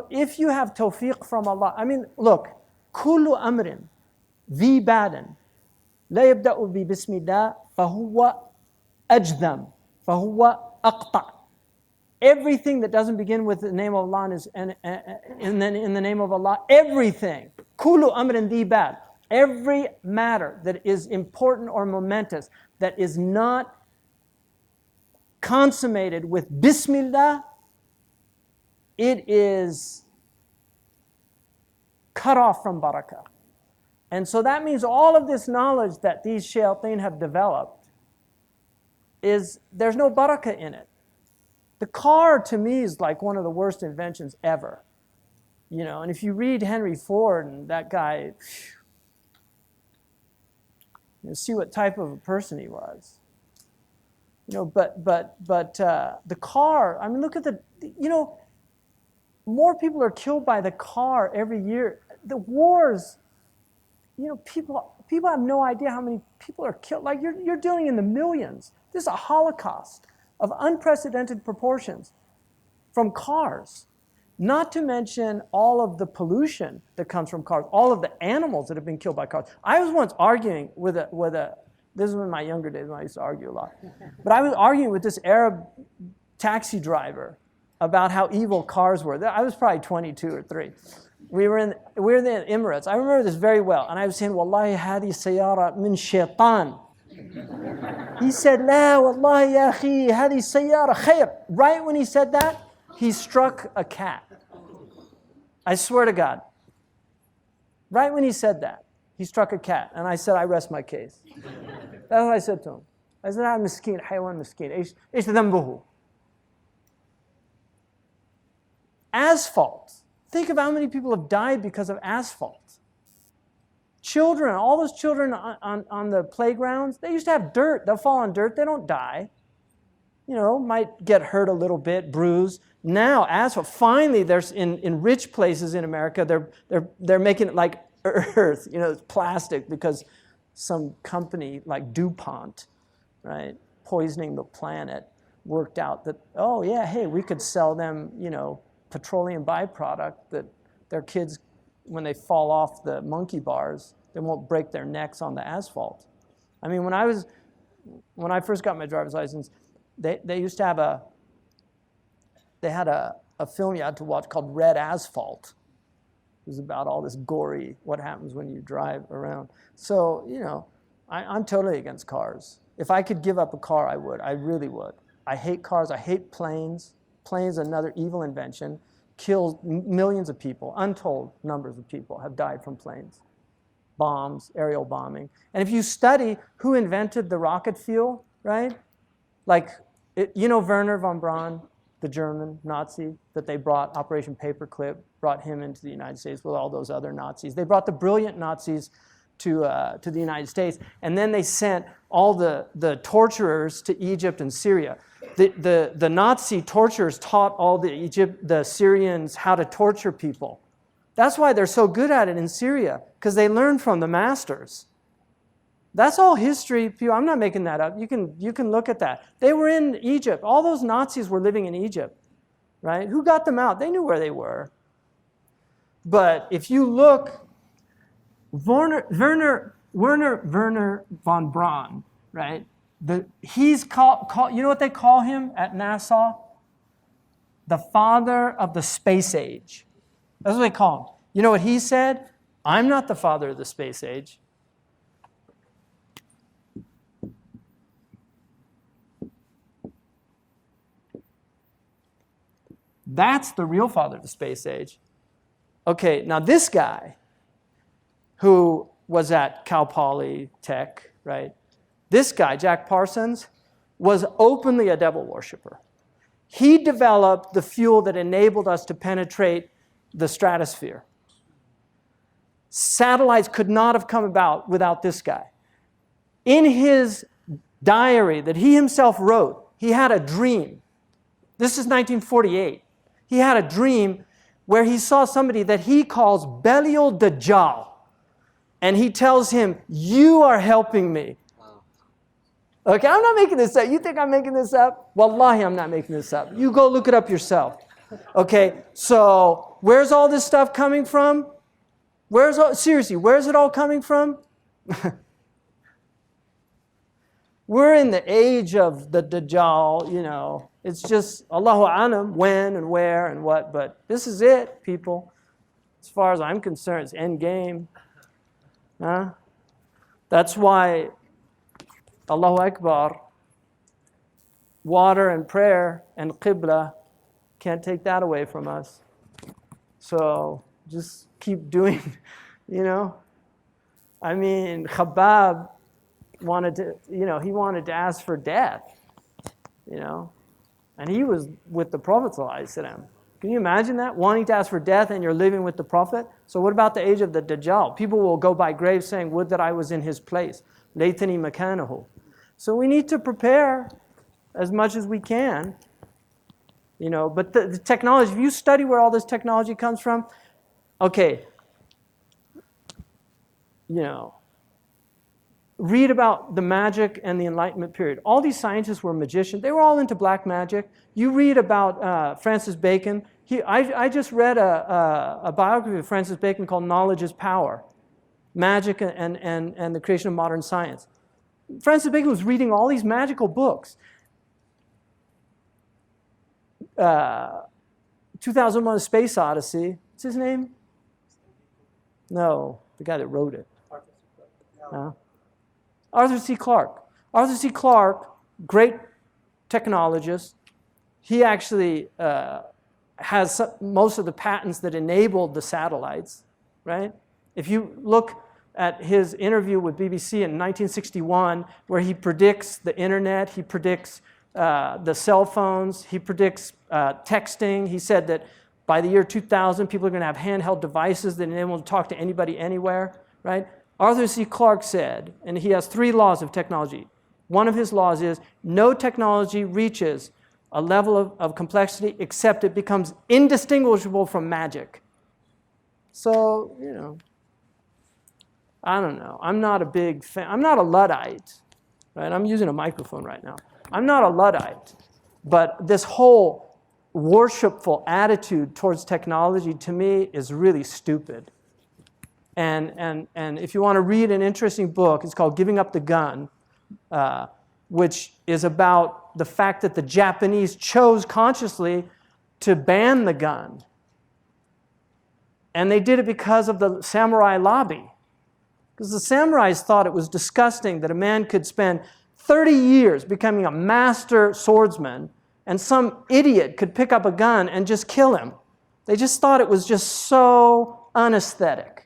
if you have tawfiq from Allah, I mean, look, كل أمر ذي بال لا يبدأ بسم الله فهو أجذم فهو أقطع. Everything that doesn't begin with the name of Allah and then in the name of Allah, everything, كل أمر ذي بال, every matter that is important or momentous that is not consummated with Bismillah, it is cut off from barakah. And so that means all of this knowledge that these shayateen have developed there's no barakah in it. The car to me is like one of the worst inventions ever. And if you read Henry Ford and that guy, see what type of a person he was. But the car, I mean, look at more people are killed by the car every year. The wars, people have no idea how many people are killed. Like you're dealing in the millions. This is a holocaust of unprecedented proportions from cars. Not to mention all of the pollution that comes from cars, all of the animals that have been killed by cars. I was once arguing with a this was in my younger days when I used to argue a lot. But I was arguing with this Arab taxi driver about how evil cars were. I was probably 22 or 3. We were in the Emirates. I remember this very well. And I was saying, Wallahi hadi sayyara min shaitan. He said, La wallahi ya akhi, hadi sayyara khair. Right when he said that, he struck a cat. I swear to God. Right when he said that, he struck a cat. And I said, I rest my case. That's what I said to him. I said, ah, miskin, haywan miskin. Ish dhanbuhu. Asphalt. Think of how many people have died because of asphalt. Children, all those children on the playgrounds, they used to have dirt. They'll fall on dirt, they don't die. Might get hurt a little bit, bruised. Now, asphalt, finally, there's in rich places in America, they're making it like earth, it's plastic because some company like DuPont, right, poisoning the planet, worked out that, oh yeah, hey, we could sell them, petroleum byproduct that their kids, when they fall off the monkey bars, they won't break their necks on the asphalt. I mean, when I first got my driver's license, they used to have they had a film you had to watch called Red Asphalt. It was about all this gory, what happens when you drive around. So, I'm totally against cars. If I could give up a car, I would. I really would. I hate cars. I hate planes. Planes, another evil invention, kills millions of people. Untold numbers of people have died from planes. Bombs, aerial bombing. And if you study who invented the rocket fuel, right? Like, Werner von Braun, the German Nazi that they brought, Operation Paperclip, brought him into the United States with all those other Nazis. They brought the brilliant Nazis to the United States, and then they sent all the torturers to Egypt and Syria. The Nazi torturers taught all the Syrians how to torture people. That's why they're so good at it in Syria, because they learned from the masters. That's all history. I'm not making that up. You can look at that. They were in Egypt. All those Nazis were living in Egypt, right? Who got them out? They knew where they were. But if you look, Werner von Braun, right? He's called, you know what they call him at NASA? The father of the space age. That's what they call him. You know what he said? I'm not the father of the space age. That's the real father of the space age. Okay, now this guy, who was at Cal Poly Tech, right? This guy, Jack Parsons, was openly a devil worshiper. He developed the fuel that enabled us to penetrate the stratosphere. Satellites could not have come about without this guy. In his diary that he himself wrote, he had a dream. This is 1948. He had a dream where he saw somebody that he calls Belial Dajjal. And he tells him, you are helping me. Okay, I'm not making this up. You think I'm making this up? Wallahi, I'm not making this up. You go look it up yourself. Okay, so where's all this stuff coming from? Seriously, where's it all coming from? We're in the age of the Dajjal, you know. It's just Allahu Alam, when and where and what, but this is it, people. As far as I'm concerned, it's end game. Huh? That's why Allahu Akbar, water and prayer and Qibla, can't take that away from us. So just keep doing, you know. I mean, Khabbab wanted to ask for death, you know. And he was with the Prophet ﷺ. Can you imagine that? Wanting to ask for death and you're living with the Prophet? So what about the age of the Dajjal? People will go by graves saying, would that I was in his place. Laytani makanahu. So we need to prepare as much as we can. You know, but the technology, if you study where all this technology comes from, okay, you know, read about the magic and the Enlightenment period. All these scientists were magicians. They were all into black magic. You read about Francis Bacon. I just read a biography of Francis Bacon called Knowledge is Power, Magic and the Creation of Modern Science. Francis Bacon was reading all these magical books. 2001: A Space Odyssey. What's his name? No, the guy that wrote it. Arthur C. Clarke. Arthur C. Clarke, great technologist. He actually has most of the patents that enabled the satellites, right? If you look at his interview with BBC in 1961, where he predicts the internet, he predicts the cell phones, he predicts texting. He said that by the year 2000, people are going to have handheld devices that enable them to talk to anybody anywhere, right? Arthur C. Clarke said, and he has 3 laws of technology. One of his laws is no technology reaches a level of complexity except it becomes indistinguishable from magic. So, you know, I don't know. I'm not a big fan. I'm not a Luddite, right? I'm using a microphone right now. I'm not a Luddite. But this whole worshipful attitude towards technology, to me, is really stupid. And if you want to read an interesting book, it's called Giving Up the Gun, which is about the fact that the Japanese chose consciously to ban the gun. And they did it because of the samurai lobby. Because the samurais thought it was disgusting that a man could spend 30 years becoming a master swordsman and some idiot could pick up a gun and just kill him. They just thought it was just so unaesthetic.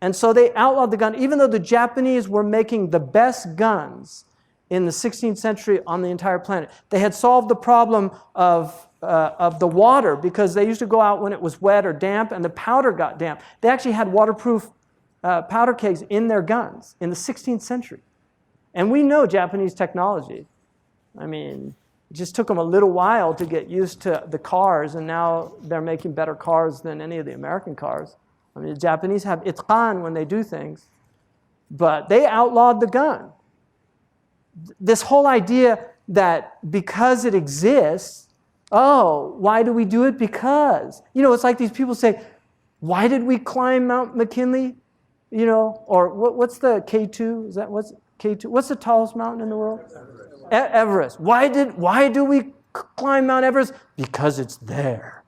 And so they outlawed the gun, even though the Japanese were making the best guns in the 16th century on the entire planet. They had solved the problem of the water because they used to go out when it was wet or damp and the powder got damp. They actually had waterproof powder kegs in their guns in the 16th century. And we know Japanese technology. I mean, it just took them a little while to get used to the cars, and now they're making better cars than any of the American cars. I mean, the Japanese have itqan when they do things, but they outlawed the gun. This whole idea that because it exists, oh, why do we do it? Because. You know, it's like these people say, why did we climb Mount McKinley? You know, or what's the K2? Is that what's K2? What's the tallest mountain in the world? Everest. Why do we climb Mount Everest? Because it's there.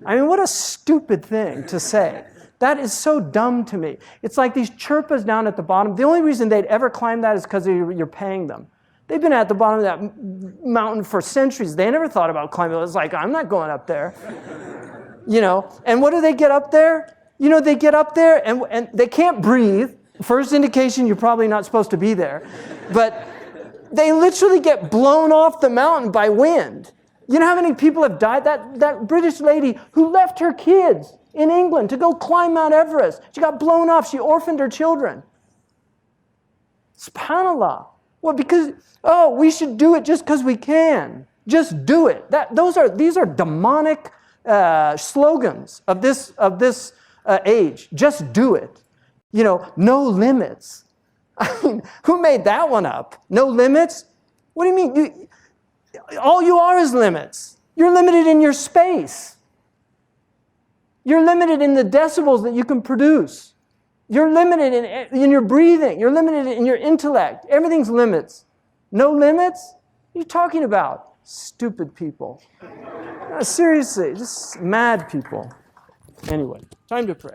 I mean, what a stupid thing to say. That is so dumb to me. It's like these Sherpas down at the bottom. The only reason they'd ever climb that is because you're paying them. They've been at the bottom of that mountain for centuries. They never thought about climbing. It's like, I'm not going up there. You know, and what do they get up there? You know, they get up there and they can't breathe. First indication you're probably not supposed to be there. But they literally get blown off the mountain by wind. You know how many people have died? That British lady who left her kids in England to go climb Mount Everest. She got blown off. She orphaned her children. SubhanAllah. Well, because, we should do it just because we can. Just do it. These are demonic slogans of this age. Just do it. You know, no limits. I mean, who made that one up? No limits? What do you mean? All you are is limits. You're limited in your space. You're limited in the decibels that you can produce. You're limited in your breathing. You're limited in your intellect. Everything's limits. No limits? What are you talking about? Stupid people. Seriously, just mad people. Anyway, time to pray.